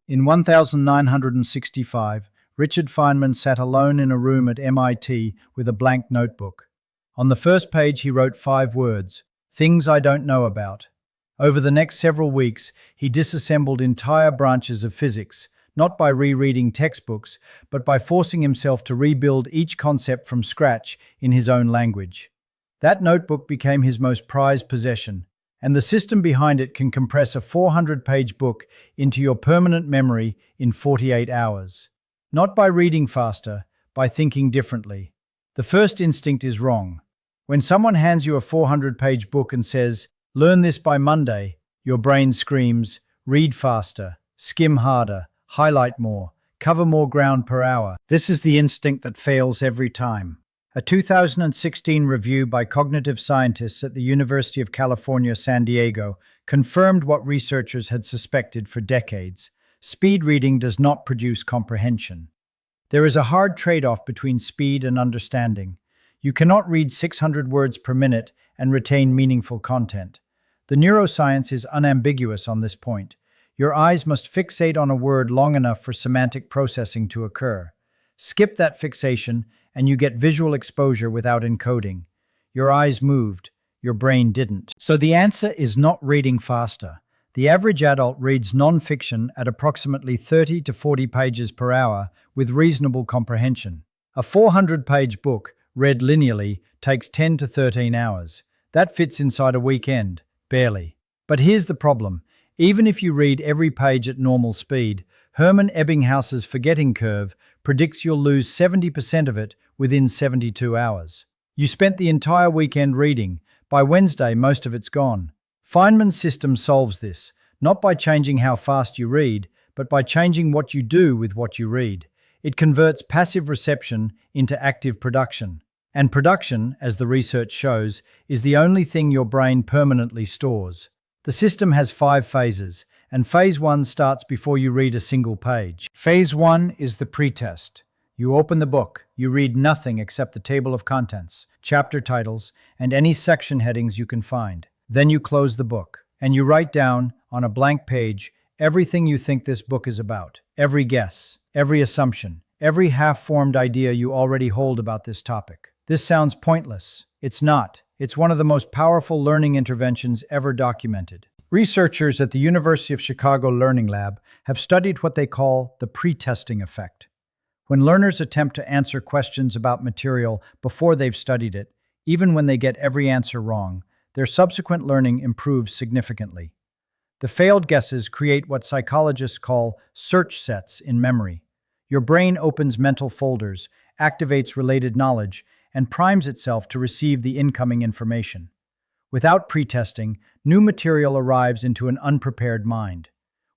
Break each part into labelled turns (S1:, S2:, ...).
S1: In 1965, Richard Feynman sat alone in a room at MIT with a blank notebook. On the first page he wrote 5 words, "Things I don't know about." Over the next several weeks, he disassembled entire branches of physics, not by rereading textbooks, but by forcing himself to rebuild each concept from scratch in his own language. That notebook became his most prized possession, and the system behind it can compress a 400-page book into your permanent memory in 48 hours. Not by reading faster, by thinking differently. The first instinct is wrong. When someone hands you a 400-page book and says, "Learn this by Monday," your brain screams, "Read faster, skim harder, highlight more, cover more ground per hour." This is the instinct that fails every time. A 2016 review by cognitive scientists at the University of California, San Diego, confirmed what researchers had suspected for decades. Speed reading does not produce comprehension. There is a hard trade-off between speed and understanding. You cannot read 600 words per minute and retain meaningful content. The neuroscience is unambiguous on this point. Your eyes must fixate on a word long enough for semantic processing to occur. Skip that fixation, and you get visual exposure without encoding. Your eyes moved, your brain didn't. So the answer is not reading faster. The average adult reads non-fiction at approximately 30 to 40 pages per hour with reasonable comprehension. A 400-page book, read linearly, takes 10 to 13 hours. That fits inside a weekend, barely. But here's the problem. Even if you read every page at normal speed, Hermann Ebbinghaus's forgetting curve predicts you'll lose 70% of it within 72 hours. You spent the entire weekend reading. By Wednesday, most of it's gone. Feynman's system solves this, not by changing how fast you read, but by changing what you do with what you read. It converts passive reception into active production. And production, as the research shows, is the only thing your brain permanently stores. The system has 5 phases, and phase 1 starts before you read a single page. Phase 1 is the pretest. You open the book, you read nothing except the table of contents, chapter titles, and any section headings you can find. Then you close the book, and you write down, on a blank page, everything you think this book is about. Every guess, every assumption, every half-formed idea you already hold about this topic. This sounds pointless. It's not. It's one of the most powerful learning interventions ever documented. Researchers at the University of Chicago Learning Lab have studied what they call the pretesting effect. When learners attempt to answer questions about material before they've studied it, even when they get every answer wrong, their subsequent learning improves significantly. The failed guesses create what psychologists call search sets in memory. Your brain opens mental folders, activates related knowledge, and primes itself to receive the incoming information. Without pretesting, new material arrives into an unprepared mind.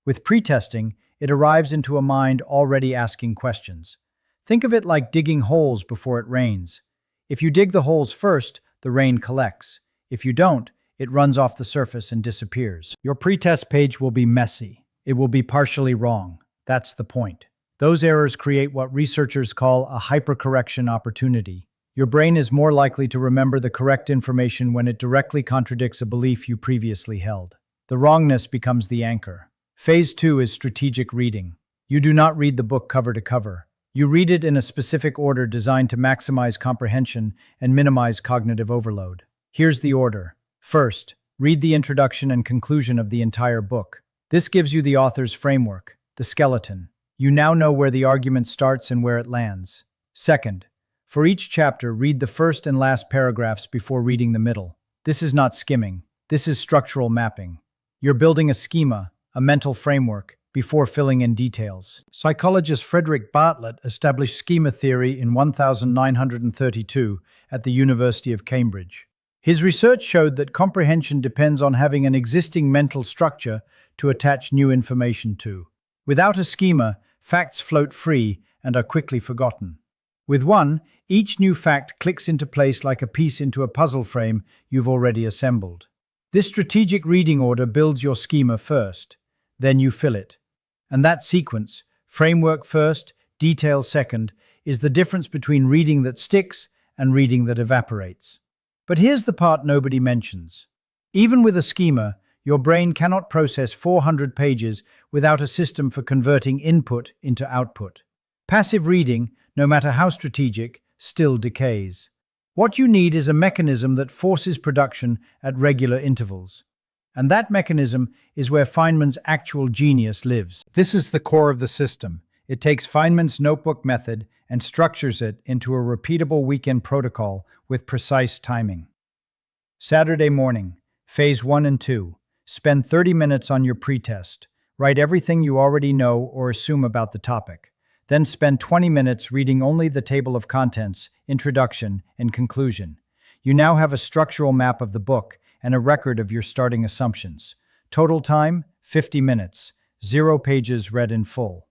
S1: With pretesting, it arrives into a mind already asking questions. Think of it like digging holes before it rains. If you dig the holes first, the rain collects. If you don't, it runs off the surface and disappears. Your pretest page will be messy. It will be partially wrong. That's the point. Those errors create what researchers call a hypercorrection opportunity. Your brain is more likely to remember the correct information when it directly contradicts a belief you previously held. The wrongness becomes the anchor. Phase 2 is strategic reading. You do not read the book cover to cover. You read it in a specific order designed to maximize comprehension and minimize cognitive overload. Here's the order. First, read the introduction and conclusion of the entire book. This gives you the author's framework, the skeleton. You now know where the argument starts and where it lands. Second, for each chapter, read the first and last paragraphs before reading the middle. This is not skimming. This is structural mapping. You're building a schema, a mental framework, before filling in details. Psychologist Frederick Bartlett established schema theory in 1932 at the University of Cambridge. His research showed that comprehension depends on having an existing mental structure to attach new information to. Without a schema, facts float free and are quickly forgotten. With one, each new fact clicks into place like a piece into a puzzle frame you've already assembled. This strategic reading order builds your schema first, then you fill it. And that sequence, framework first, detail second, is the difference between reading that sticks and reading that evaporates. But here's the part nobody mentions. Even with a schema, Your brain cannot process 400 pages without a system for converting input into output. Passive reading, no matter how strategic, still decays. What you need is a mechanism that forces production at regular intervals. And that mechanism is where Feynman's actual genius lives. This is the core of the system. It takes Feynman's notebook method and structures it into a repeatable weekend protocol with precise timing. Saturday morning, phase 1 and 2. Spend 30 minutes on your pretest. Write everything you already know or assume about the topic. Then spend 20 minutes reading only the table of contents, introduction, and conclusion. You now have a structural map of the book and a record of your starting assumptions. Total time, 50 minutes. 0 pages read in full.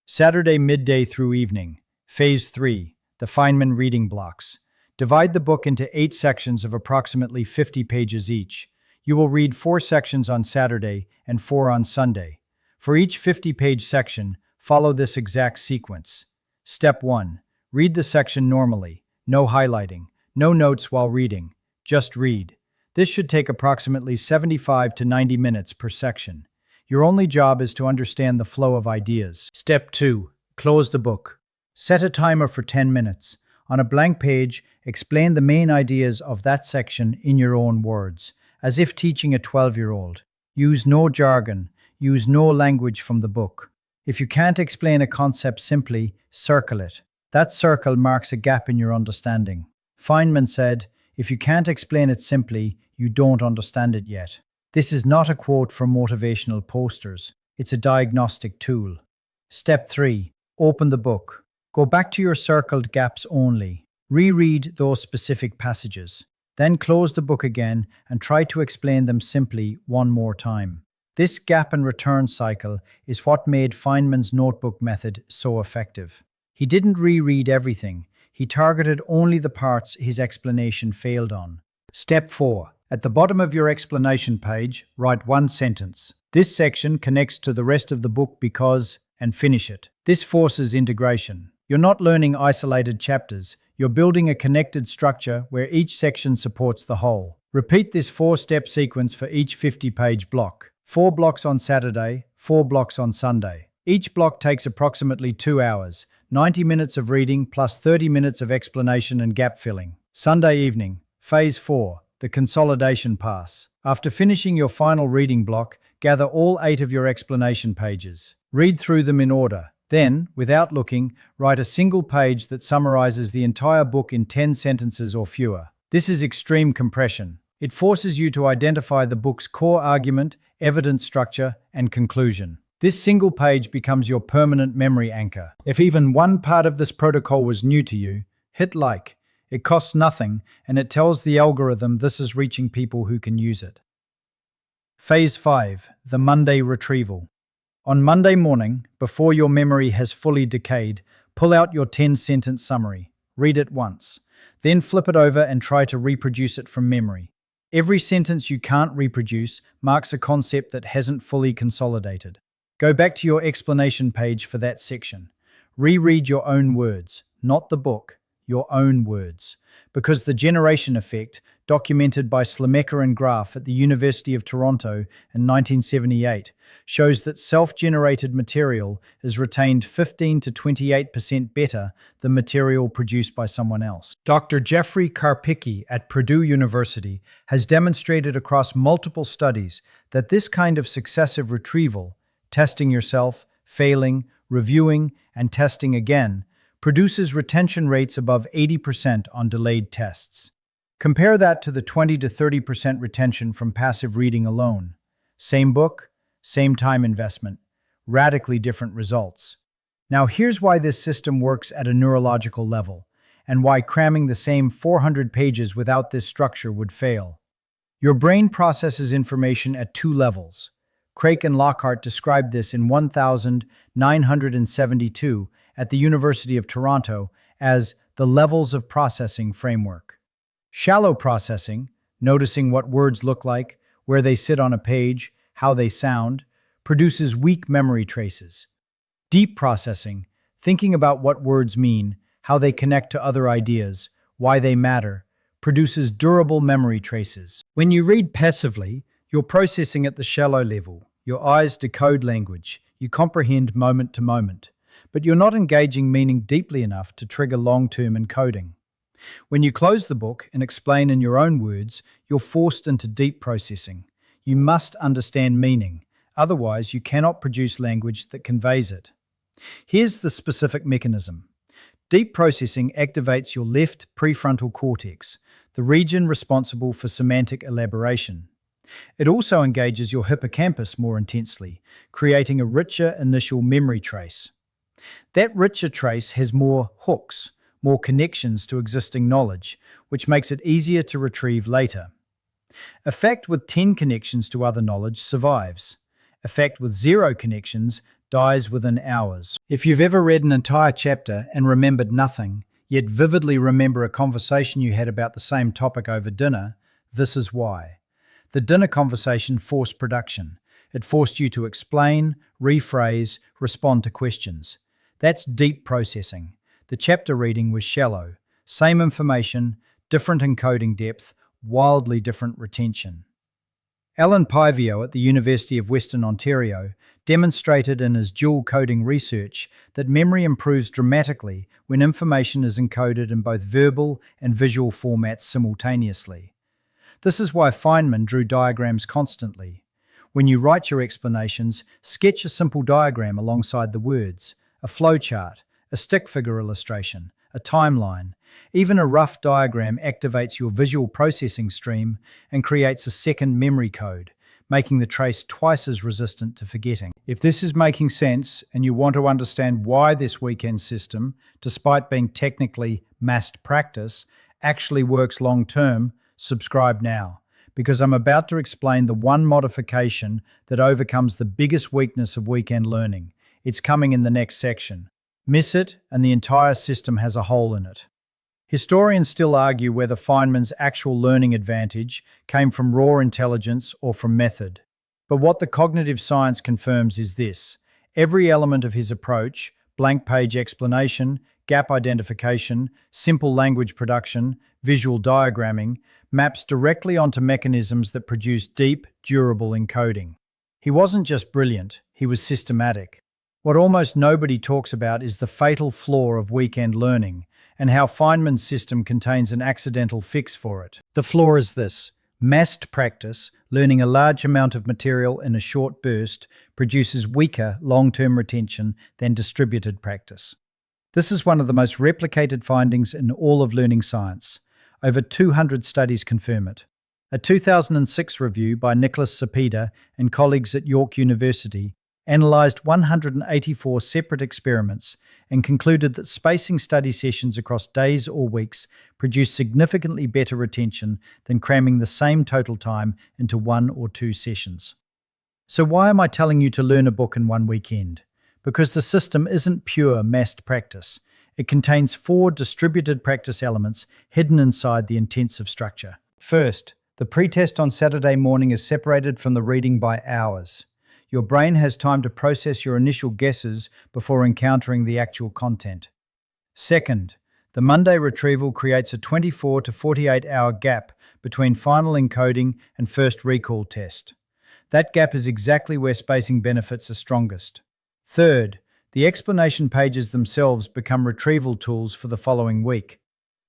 S1: Saturday midday through evening. Phase 3. The Feynman reading blocks. Divide the book into 8 sections of approximately 50 pages each. You will read 4 sections on Saturday and 4 on Sunday. For each 50-page section, follow this exact sequence. Step 1. Read the section normally. No highlighting. No notes while reading. Just read. This should take approximately 75 to 90 minutes per section. Your only job is to understand the flow of ideas. Step 2. Close the book. Set a timer for 10 minutes. On a blank page, explain the main ideas of that section in your own words, as if teaching a 12-year-old. Use no jargon. Use no language from the book. If you can't explain a concept simply, circle it. That circle marks a gap in your understanding. Feynman said, "If you can't explain it simply, you don't understand it yet." This is not a quote from motivational posters. It's a diagnostic tool. Step 3. Open the book. Go back to your circled gaps only. Reread those specific passages. Then close the book again and try to explain them simply one more time. This gap and return cycle is what made Feynman's notebook method so effective. He didn't reread everything. He targeted only the parts his explanation failed on. Step 4. At the bottom of your explanation page, write one sentence. This section connects to the rest of the book because, and finish it. This forces integration. You're not learning isolated chapters. You're building a connected structure where each section supports the whole. Repeat this 4-step sequence for each 50-page block. 4 blocks on Saturday, 4 blocks on Sunday. Each block takes approximately 2 hours, 90 minutes of reading plus 30 minutes of explanation and gap filling. Sunday evening, phase 4, the consolidation pass. After finishing your final reading block, gather all 8 of your explanation pages. Read through them in order. Then, without looking, write a single page that summarizes the entire book in 10 sentences or fewer. This is extreme compression. It forces you to identify the book's core argument, evidence structure, and conclusion. This single page becomes your permanent memory anchor. If even one part of this protocol was new to you, hit like. It costs nothing, and it tells the algorithm this is reaching people who can use it. Phase 5. The Monday Retrieval. On Monday morning, before your memory has fully decayed, pull out your 10-sentence summary. Read it once. Then flip it over and try to reproduce it from memory. Every sentence you can't reproduce marks a concept that hasn't fully consolidated. Go back to your explanation page for that section. Reread your own words, not the book, your own words. Because the generation effect, documented by Schleip and Graf at the University of Toronto in 1978, shows that self-generated material is retained 15 to 28% better than material produced by someone else. Dr. Jeffrey Karpicki at Purdue University has demonstrated across multiple studies that this kind of successive retrieval, testing yourself, failing, reviewing, and testing again, produces retention rates above 80% on delayed tests. Compare that to the 20 to 30% retention from passive reading alone. Same book, same time investment, radically different results. Now here's why this system works at a neurological level, and why cramming the same 400 pages without this structure would fail. Your brain processes information at 2 levels. Craik and Lockhart described this in 1972 at the University of Toronto as the levels of processing framework. Shallow processing, noticing what words look like, where they sit on a page, how they sound, produces weak memory traces. Deep processing, thinking about what words mean, how they connect to other ideas, why they matter, produces durable memory traces. When you read passively, You're processing at the shallow level. Your eyes decode language. You comprehend moment to moment. But you're not engaging meaning deeply enough to trigger long-term encoding. When you close the book and explain in your own words, you're forced into deep processing. You must understand meaning. Otherwise, you cannot produce language that conveys it. Here's the specific mechanism. Deep processing activates your left prefrontal cortex, the region responsible for semantic elaboration. It also engages your hippocampus more intensely, creating a richer initial memory trace. That richer trace has more hooks, more connections to existing knowledge, which makes it easier to retrieve later. A fact with 10 connections to other knowledge survives. A fact with 0 connections dies within hours. If you've ever read an entire chapter and remembered nothing, yet vividly remember a conversation you had about the same topic over dinner, this is why. The dinner conversation forced production. It forced you to explain, rephrase, respond to questions. That's deep processing. The chapter reading was shallow. Same information, different encoding depth, wildly different retention. Alan Pivio at the University of Western Ontario demonstrated in his dual coding research that memory improves dramatically when information is encoded in both verbal and visual formats simultaneously. This is why Feynman drew diagrams constantly. When you write your explanations, sketch a simple diagram alongside the words, a flowchart, a stick figure illustration, a timeline. Even a rough diagram activates your visual processing stream and creates a second memory code, making the trace twice as resistant to forgetting. If this is making sense and you want to understand why this weekend system, despite being technically massed practice, actually works long-term, subscribe now, because I'm about to explain the one modification that overcomes the biggest weakness of weekend learning. It's coming in the next section. Miss it, and the entire system has a hole in it. Historians still argue whether Feynman's actual learning advantage came from raw intelligence or from method. But what the cognitive science confirms is this: every element of his approach, blank page explanation, gap identification, simple language production, visual diagramming, maps directly onto mechanisms that produce deep, durable encoding. He wasn't just brilliant, he was systematic. What almost nobody talks about is the fatal flaw of weekend learning, and how Feynman's system contains an accidental fix for it. The flaw is this: massed practice, learning a large amount of material in a short burst, produces weaker long-term retention than distributed practice. This is one of the most replicated findings in all of learning science. Over 200 studies confirm it. A 2006 review by Nicholas Cepeda and colleagues at York University analysed 184 separate experiments and concluded that spacing study sessions across days or weeks produced significantly better retention than cramming the same total time into 1 or 2 sessions. So why am I telling you to learn a book in one weekend? Because the system isn't pure massed practice. It contains 4 distributed practice elements hidden inside the intensive structure. First, the pretest on Saturday morning is separated from the reading by hours. Your brain has time to process your initial guesses before encountering the actual content. Second, the Monday retrieval creates a 24 to 48-hour gap between final encoding and first recall test. That gap is exactly where spacing benefits are strongest. Third, the explanation pages themselves become retrieval tools for the following week.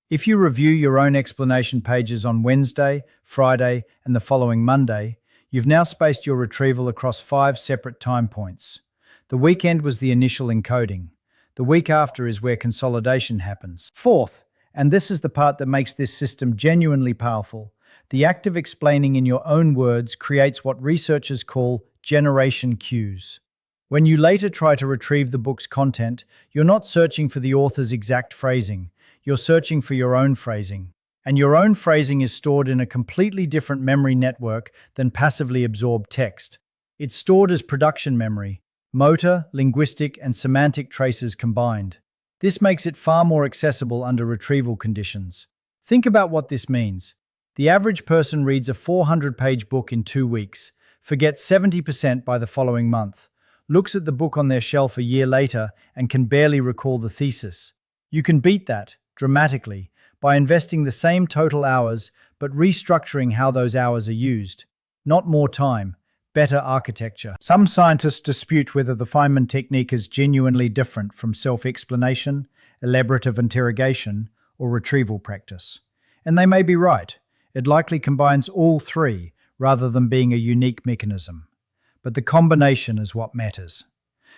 S1: If you review your own explanation pages on Wednesday, Friday, and the following Monday, you've now spaced your retrieval across 5 separate time points. The weekend was the initial encoding. The week after is where consolidation happens. Fourth, and this is the part that makes this system genuinely powerful, the act of explaining in your own words creates what researchers call generation cues. When you later try to retrieve the book's content, you're not searching for the author's exact phrasing. You're searching for your own phrasing. And your own phrasing is stored in a completely different memory network than passively absorbed text. It's stored as production memory, motor, linguistic, and semantic traces combined. This makes it far more accessible under retrieval conditions. Think about what this means. The average person reads a 400-page book in 2 weeks, forgets 70% by the following month, looks at the book on their shelf a year later, and can barely recall the thesis. You can beat that, dramatically, by investing the same total hours but restructuring how those hours are used. Not more time, better architecture. Some scientists dispute whether the Feynman technique is genuinely different from self-explanation, elaborative interrogation, or retrieval practice. And they may be right. It likely combines all three rather than being a unique mechanism. But the combination is what matters.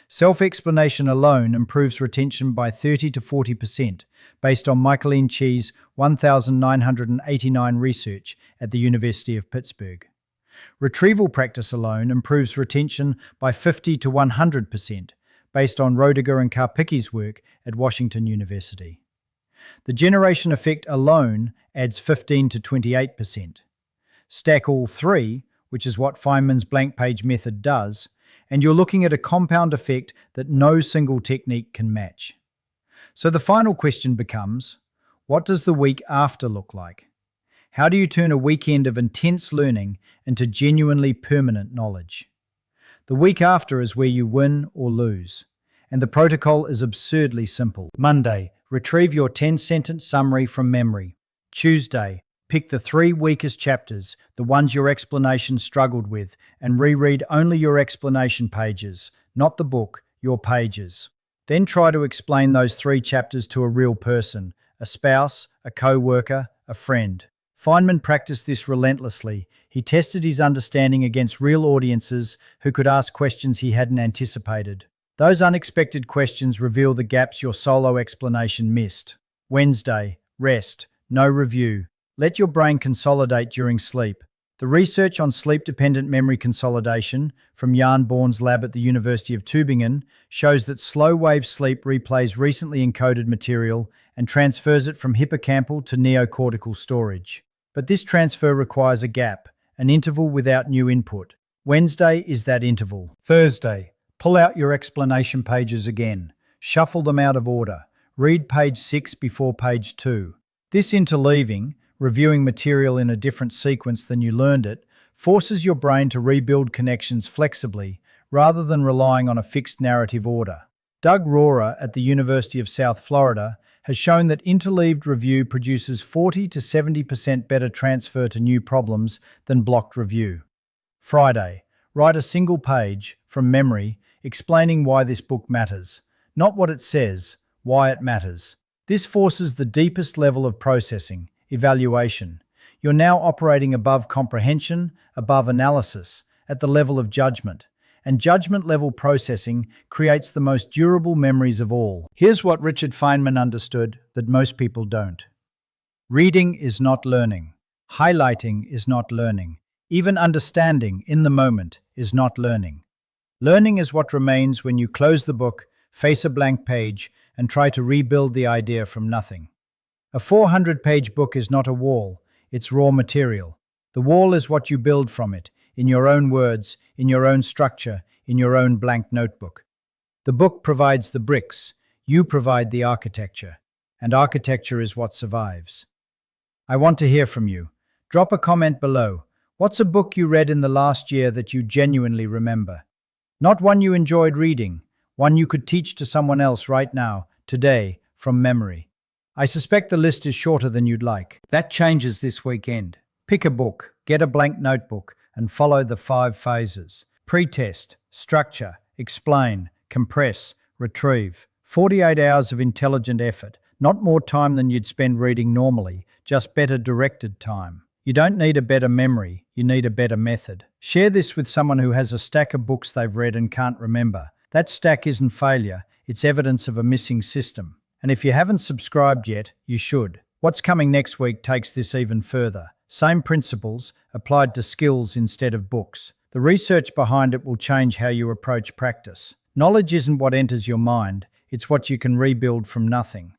S1: Self-explanation alone improves retention by 30 to 40% based on Michaeline Chi's 1989 research at the University of Pittsburgh. Retrieval practice alone improves retention by 50 to 100% based on Roediger and Karpicki's work at Washington University. The generation effect alone adds 15 to 28%. Stack all three, which is what Feynman's blank page method does, and you're looking at a compound effect that no single technique can match. So the final question becomes, what does the week after look like? How do you turn a weekend of intense learning into genuinely permanent knowledge? The week after is where you win or lose, and the protocol is absurdly simple. Monday, retrieve your 10-sentence summary from memory. Tuesday, pick the 3 weakest chapters, the ones your explanation struggled with, and reread only your explanation pages, not the book, your pages. Then try to explain those 3 chapters to a real person, a spouse, a co-worker, a friend. Feynman practiced this relentlessly. He tested his understanding against real audiences who could ask questions he hadn't anticipated. Those unexpected questions reveal the gaps your solo explanation missed. Wednesday, rest, no review. Let your brain consolidate during sleep. The research on sleep-dependent memory consolidation from Jan Born's lab at the University of Tübingen shows that slow-wave sleep replays recently encoded material and transfers it from hippocampal to neocortical storage. But this transfer requires a gap, an interval without new input. Wednesday is that interval. Thursday, pull out your explanation pages again. Shuffle them out of order. Read page 6 before page 2. This interleaving, reviewing material in a different sequence than you learned it, forces your brain to rebuild connections flexibly rather than relying on a fixed narrative order. Doug Rohrer at the University of South Florida has shown that interleaved review produces 40 to 70% better transfer to new problems than blocked review. Friday, write a single page, from memory, explaining why this book matters. Not what it says, why it matters. This forces the deepest level of processing, evaluation. You're now operating above comprehension, above analysis, at the level of judgment. And judgment-level processing creates the most durable memories of all. Here's what Richard Feynman understood that most people don't. Reading is not learning. Highlighting is not learning. Even understanding in the moment is not learning. Learning is what remains when you close the book, face a blank page, and try to rebuild the idea from nothing. A 400-page book is not a wall, it's raw material. The wall is what you build from it, in your own words, in your own structure, in your own blank notebook. The book provides the bricks, you provide the architecture, and architecture is what survives. I want to hear from you. Drop a comment below. What's a book you read in the last year that you genuinely remember? Not one you enjoyed reading, one you could teach to someone else right now, today, from memory. I suspect the list is shorter than you'd like. That changes this weekend. Pick a book, get a blank notebook, and follow the 5 phases. Pre-test, structure, explain, compress, retrieve. 48 hours of intelligent effort. Not more time than you'd spend reading normally, just better directed time. You don't need a better memory, you need a better method. Share this with someone who has a stack of books they've read and can't remember. That stack isn't failure, it's evidence of a missing system. And if you haven't subscribed yet, you should. What's coming next week takes this even further. Same principles, applied to skills instead of books. The research behind it will change how you approach practice. Knowledge isn't what enters your mind, it's what you can rebuild from nothing.